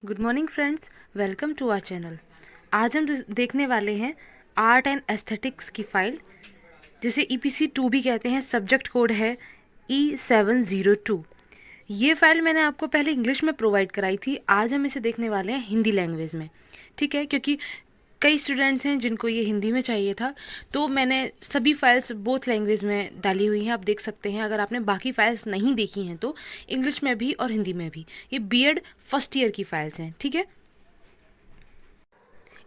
Good morning friends, welcome to our channel. आज हम देखने वाले हैं आर्ट एंड एस्थेटिक्स की फाइल, जिसे EPC2 भी कहते हैं। सब्जेक्ट कोड है E702। ये फाइल मैंने आपको पहले इंग्लिश में प्रोवाइड कराई थी। आज हम इसे देखने वाले हैं हिंदी लैंग्वेज में, ठीक है, क्योंकि कई स्टूडेंट्स हैं जिनको ये हिंदी में चाहिए था, तो मैंने सभी फाइल्स बोथ लैंग्वेज में डाली हुई हैं। आप देख सकते हैं, अगर आपने बाकी फाइल्स नहीं देखी हैं तो इंग्लिश में भी और हिंदी में भी। ये बीएड फर्स्ट ईयर की फाइल्स हैं, ठीक है।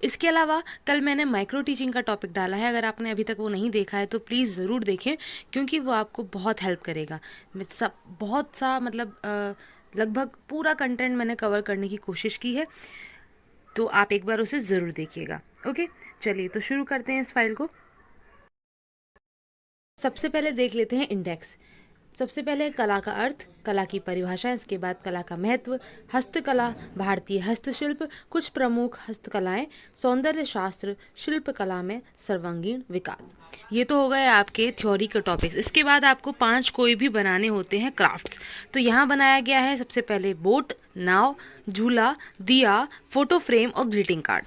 इसके अलावा कल मैंने माइक्रो टीचिंग का टॉपिक डाला है। अगर आपने अभी तक वो नहीं देखा है तो प्लीज़ ज़रूर देखें, क्योंकि वो आपको बहुत हेल्प करेगा। सब बहुत सा लगभग पूरा कंटेंट मैंने कवर करने की कोशिश की है, तो आप एक बार उसे ज़रूर देखिएगा। ओके, चलिए तो शुरू करते हैं इस फाइल को। सबसे पहले देख लेते हैं इंडेक्स। सबसे पहले कला का अर्थ, कला की परिभाषा, इसके बाद कला का महत्व, हस्तकला, भारतीय हस्तशिल्प, कुछ प्रमुख हस्तकलाएं, सौंदर्य शास्त्र, शिल्पकला में सर्वांगीण विकास। ये तो हो गए आपके थ्योरी के टॉपिक्स। इसके बाद आपको 5 कोई भी बनाने होते हैं क्राफ्ट्स। तो यहाँ बनाया गया है सबसे पहले बोट, नाव, झूला, दिया, फोटो फ्रेम और ग्रीटिंग कार्ड।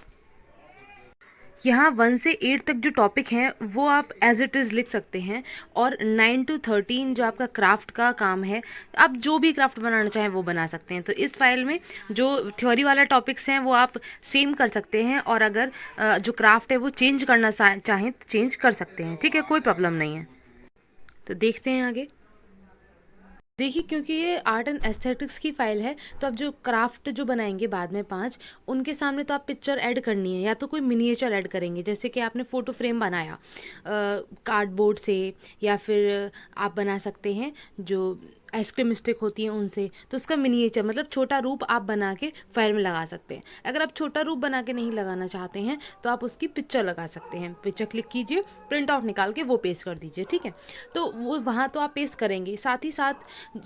यहाँ 1 से 8 तक जो टॉपिक हैं वो आप एज इट इज़ लिख सकते हैं, और 9 to 13 जो आपका क्राफ्ट का काम है, आप जो भी क्राफ्ट बनाना चाहें वो बना सकते हैं। तो इस फाइल में जो थ्योरी वाला टॉपिक्स हैं वो आप सेम कर सकते हैं, और अगर जो क्राफ्ट है वो चेंज करना चाहें तो चेंज कर सकते हैं, ठीक है, कोई प्रॉब्लम नहीं है। तो देखते हैं आगे। देखिए, क्योंकि ये आर्ट एंड एस्थेटिक्स की फाइल है, तो आप जो क्राफ्ट जो बनाएंगे बाद में 5, उनके सामने तो आप पिक्चर ऐड करनी है, या तो कोई मिनिएचर ऐड करेंगे। जैसे कि आपने फ़ोटो फ्रेम बनाया कार्डबोर्ड से, या फिर आप बना सकते हैं जो आइसक्रीम स्टिक होती हैं उनसे, तो उसका मिनिएचर मतलब छोटा रूप आप बना के फाइल में लगा सकते हैं। अगर आप छोटा रूप बना के नहीं लगाना चाहते हैं तो आप उसकी पिक्चर लगा सकते हैं। पिक्चर क्लिक कीजिए, प्रिंट आउट निकाल के वो पेस्ट कर दीजिए, ठीक है। तो वो वहाँ तो आप पेस्ट करेंगे। साथ ही साथ,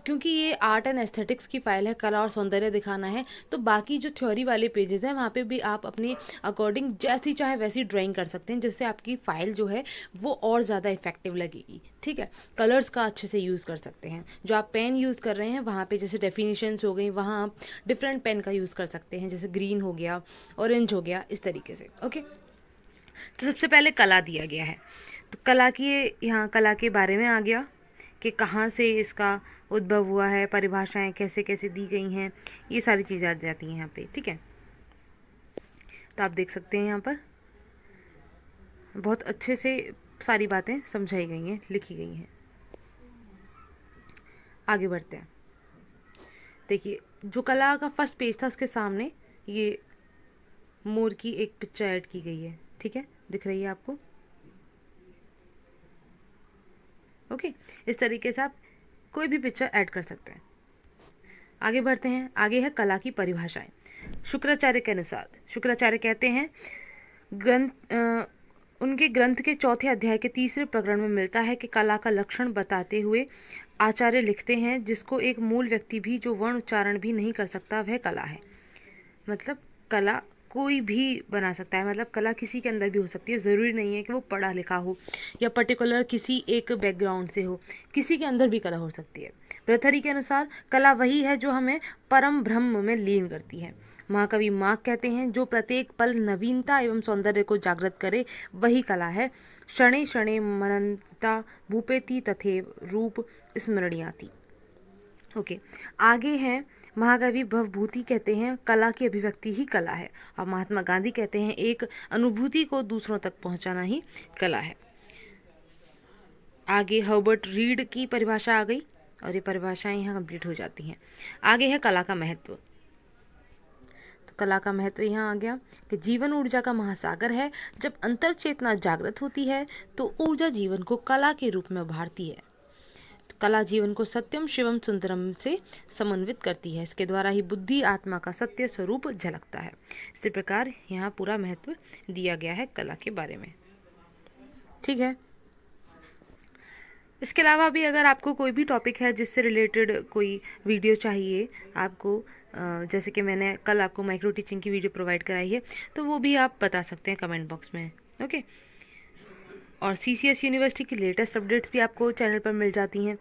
क्योंकि ये आर्ट एंड एस्थेटिक्स की फाइल है, कला और सौंदर्य दिखाना है, तो बाकी जो थ्योरी वाले पेजेस हैं वहाँ पे भी आप अपने अकॉर्डिंग जैसी चाहे वैसी ड्राइंग कर सकते हैं, जिससे आपकी फाइल जो है वो और ज़्यादा इफेक्टिव लगेगी, ठीक है। कलर्स का अच्छे से यूज़ कर सकते हैं। जो आप पेन यूज़ कर रहे हैं वहाँ पे जैसे डेफिनेशंस हो गई, वहाँ आप डिफरेंट पेन का यूज़ कर सकते हैं, जैसे ग्रीन हो गया, ऑरेंज हो गया, इस तरीके से। ओके, तो सबसे पहले कला दिया गया है, तो कला की यहाँ कला के बारे में आ गया कि कहाँ से इसका उद्भव हुआ है, परिभाषाएं कैसे कैसे दी गई हैं, ये सारी चीज़ें आ जाती हैं यहाँ पे, ठीक है। तो आप देख सकते हैं यहाँ पर बहुत अच्छे से सारी बातें समझाई गई हैं, लिखी गई हैं। आगे बढ़ते हैं। देखिए, जो कला का फर्स्ट पेज था उसके सामने ये मोर की एक पिक्चर ऐड की गई है, ठीक है, दिख रही है आपको। ओके, इस तरीके से आप कोई भी पिक्चर ऐड कर सकते हैं। आगे बढ़ते हैं। आगे है कला की परिभाषाएं। शुक्राचार्य के अनुसार, शुक्राचार्य कहते हैं उनके ग्रंथ के चौथे अध्याय के तीसरे प्रकरण में मिलता है कि कला का लक्षण बताते हुए आचार्य लिखते हैं, जिसको एक मूल व्यक्ति भी जो वर्ण उच्चारण भी नहीं कर सकता वह कला है। मतलब कला कोई भी बना सकता है, मतलब कला किसी के अंदर भी हो सकती है। ज़रूरी नहीं है कि वो पढ़ा लिखा हो या पर्टिकुलर किसी एक बैकग्राउंड से हो, किसी के अंदर भी कला हो सकती है। भर्तृहरि के अनुसार कला वही है जो हमें परम ब्रह्म में लीन करती है। महाकवि मार्क कहते हैं, जो प्रत्येक पल नवीनता एवं सौंदर्य को जागृत करे वही कला है। क्षणे क्षणे मनंता भूपेति तथैव रूप स्मरणीयाति। ओके, आगे है महाकवि भवभूति कहते हैं, कला की अभिव्यक्ति ही कला है। और महात्मा गांधी कहते हैं, एक अनुभूति को दूसरों तक पहुंचाना ही कला है। आगे हर्बर्ट रीड की परिभाषा आ गई, और ये परिभाषाएं यहाँ कंप्लीट हो जाती हैं। आगे है कला का महत्व। तो कला का महत्व यहाँ आ गया कि जीवन ऊर्जा का महासागर है। जब अंतर चेतना जागृत होती है तो ऊर्जा जीवन को कला के रूप में उभारती है। कला जीवन को सत्यम शिवम सुंदरम से समन्वित करती है। इसके द्वारा ही बुद्धि आत्मा का सत्य स्वरूप झलकता है। इसी प्रकार यहाँ पूरा महत्व दिया गया है कला के बारे में, ठीक है। इसके अलावा भी अगर आपको कोई भी टॉपिक है जिससे रिलेटेड कोई वीडियो चाहिए आपको, जैसे कि मैंने कल आपको माइक्रो टीचिंग की वीडियो प्रोवाइड कराई है, तो वो भी आप बता सकते हैं कमेंट बॉक्स में, ओके। और CCS यूनिवर्सिटी की लेटेस्ट अपडेट्स भी आपको चैनल पर मिल जाती हैं,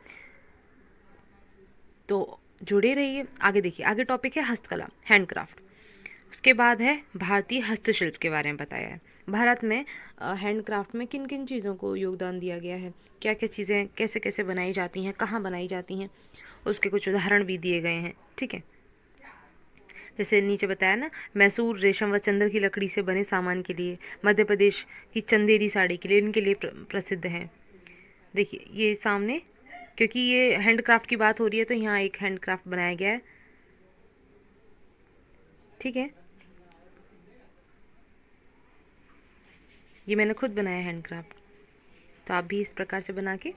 तो जुड़े रहिए। आगे देखिए, आगे टॉपिक है हस्तकला, हैंडक्राफ्ट। उसके बाद है भारतीय हस्तशिल्प के बारे में बताया है। भारत में हैंडक्राफ्ट में किन किन चीज़ों को योगदान दिया गया है, क्या क्या चीज़ें कैसे कैसे बनाई जाती हैं, कहाँ बनाई जाती हैं, उसके कुछ उदाहरण भी दिए गए हैं। ठीक है, जैसे नीचे बताया ना, मैसूर रेशम व चंद्र की लकड़ी से बने सामान के लिए, मध्य प्रदेश की चंदेरी साड़ी के लिए, इनके लिए प्रसिद्ध है। देखिए ये सामने, क्योंकि ये हैंडक्राफ्ट की बात हो रही है तो यहाँ एक हैंडक्राफ्ट बनाया गया है। ठीक है, ये मैंने खुद बनाया हैंडक्राफ्ट, तो आप भी इस प्रकार से बना के,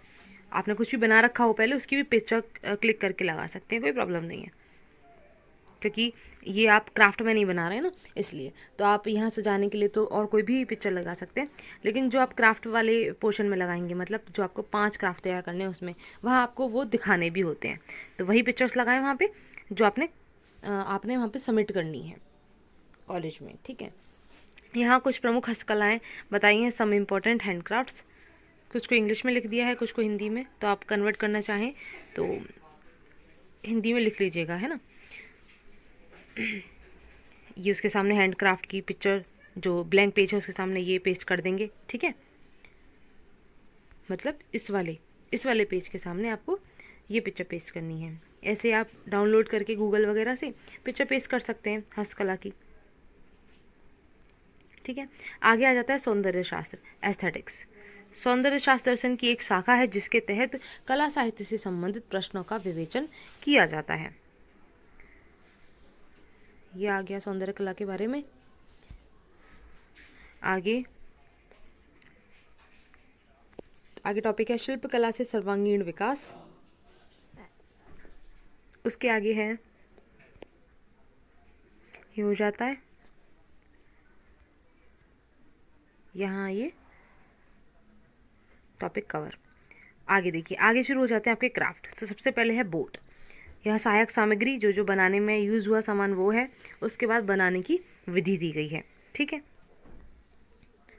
आपने कुछ भी बना रखा हो पहले उसकी भी पिक्चर क्लिक करके लगा सकते हैं, कोई प्रॉब्लम नहीं है, क्योंकि ये आप क्राफ्ट में नहीं बना रहे हैं ना, इसलिए। तो आप यहाँ सजाने के लिए तो और कोई भी पिक्चर लगा सकते हैं, लेकिन जो आप क्राफ्ट वाले पोर्शन में लगाएंगे, मतलब जो आपको 5 क्राफ्ट तैयार करने हैं उसमें, वहाँ आपको वो दिखाने भी होते हैं, तो वही पिक्चर्स लगाएं वहाँ पे जो आपने वहाँ पे सबमिट करनी है कॉलेज में। ठीक है, यहाँ कुछ प्रमुख हस्तकलाएँ बताई हैं, सम इम्पोर्टेंट हैंडक्राफ्ट्स। कुछ को इंग्लिश में लिख दिया है, कुछ को हिंदी में, तो आप कन्वर्ट करना चाहें तो हिंदी में लिख लीजिएगा, है ना। ये उसके सामने हैंडक्राफ्ट की पिक्चर, जो ब्लैंक पेज है उसके सामने ये पेस्ट कर देंगे। ठीक है, मतलब इस वाले पेज के सामने आपको ये पिक्चर पेस्ट करनी है। ऐसे आप डाउनलोड करके गूगल वगैरह से पिक्चर पेस्ट कर सकते हैं हस्तकला की। ठीक है, आगे आ जाता है सौंदर्य शास्त्र, एस्थेटिक्स। सौंदर्य शास्त्र दर्शन की एक शाखा है जिसके तहत कला साहित्य से संबंधित प्रश्नों का विवेचन किया जाता है। ये आ गया सौंदर्य कला के बारे में। आगे टॉपिक है शिल्प कला से सर्वांगीण विकास। उसके आगे है, ये हो जाता है यहाँ ये टॉपिक कवर। आगे देखिए, आगे शुरू हो जाते हैं आपके क्राफ्ट। तो सबसे पहले है बोट। यह सहायक सामग्री जो बनाने में यूज़ हुआ सामान वो है, उसके बाद बनाने की विधि दी गई है। ठीक है,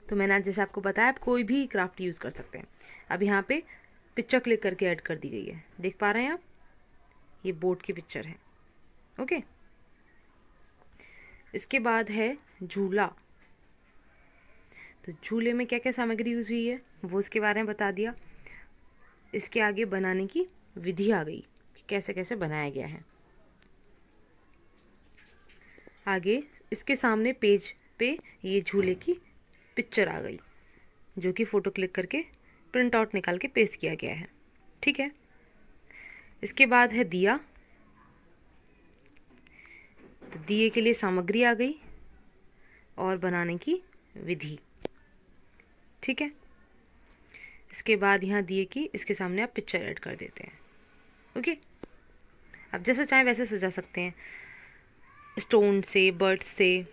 तो मैंने आज जैसे आपको बताया, आप कोई भी क्राफ्ट यूज़ कर सकते हैं। अब यहाँ पे पिक्चर क्लिक करके ऐड कर दी गई है, देख पा रहे हैं आप, ये बोट की पिक्चर है। ओके, इसके बाद है झूला। तो झूले में क्या क्या सामग्री यूज़ हुई है वो उसके बारे में बता दिया। इसके आगे बनाने की विधि आ गई कि कैसे कैसे बनाया गया है। आगे इसके सामने पेज पे ये झूले की पिक्चर आ गई, जो कि फ़ोटो क्लिक करके प्रिंट आउट निकाल के पेस्ट किया गया है। ठीक है, इसके बाद है दिया। तो दिए के लिए सामग्री आ गई और बनाने की विधि। ठीक है, इसके बाद यहाँ दिए की इसके सामने आप पिक्चर ऐड कर देते हैं। ओके, आप जैसे चाहें वैसे सजा सकते हैं, स्टोन से, बर्ड्स से,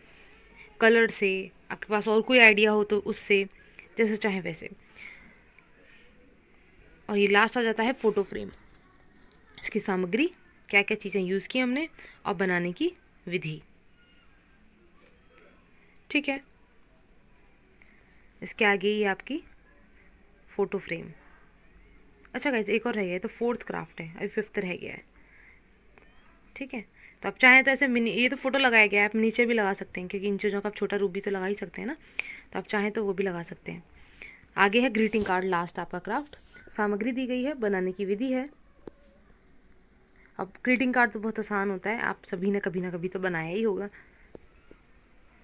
कलर से, आपके पास और कोई आइडिया हो तो उससे, जैसे चाहें वैसे। और ये लास्ट आ जाता है फ़ोटो फ्रेम। इसकी सामग्री, क्या क्या चीज़ें यूज़ की हमने, और बनाने की विधि। ठीक है, इसके आगे ये आपकी फ़ोटो फ्रेम। अच्छा गाइस, एक और रह गया है, तो 4th क्राफ्ट है, अभी 5th रह गया है। ठीक है, तो आप चाहें तो ऐसे मिनी, ये तो फ़ोटो लगाया गया है, आप नीचे भी लगा सकते हैं, क्योंकि इन चीज़ों का आप छोटा रूप भी तो लगा ही सकते हैं ना, तो आप चाहें तो वो भी लगा सकते हैं। आगे है ग्रीटिंग कार्ड, लास्ट आपका क्राफ्ट। सामग्री दी गई है, बनाने की विधि है। अब ग्रीटिंग कार्ड तो बहुत आसान होता है, आप सभी ने कभी ना कभी तो बनाया ही होगा।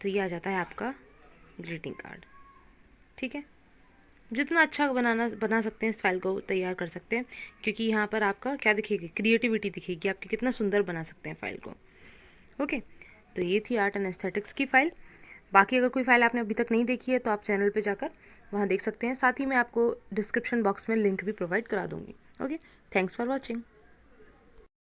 तो ये आ जाता है आपका ग्रीटिंग कार्ड। ठीक है, जितना अच्छा बना सकते हैं इस फाइल को तैयार कर सकते हैं, क्योंकि यहाँ पर आपका क्या दिखेगी, क्रिएटिविटी दिखेगी आपकी, कितना सुंदर बना सकते हैं फाइल को। ओके, तो ये थी आर्ट एंड एस्थेटिक्स की फ़ाइल। बाकी अगर कोई फ़ाइल आपने अभी तक नहीं देखी है तो आप चैनल पे जाकर वहाँ देख सकते हैं। साथ ही मैं आपको डिस्क्रिप्शन बॉक्स में लिंक भी प्रोवाइड करा दूँगी। Okay, thanks for watching.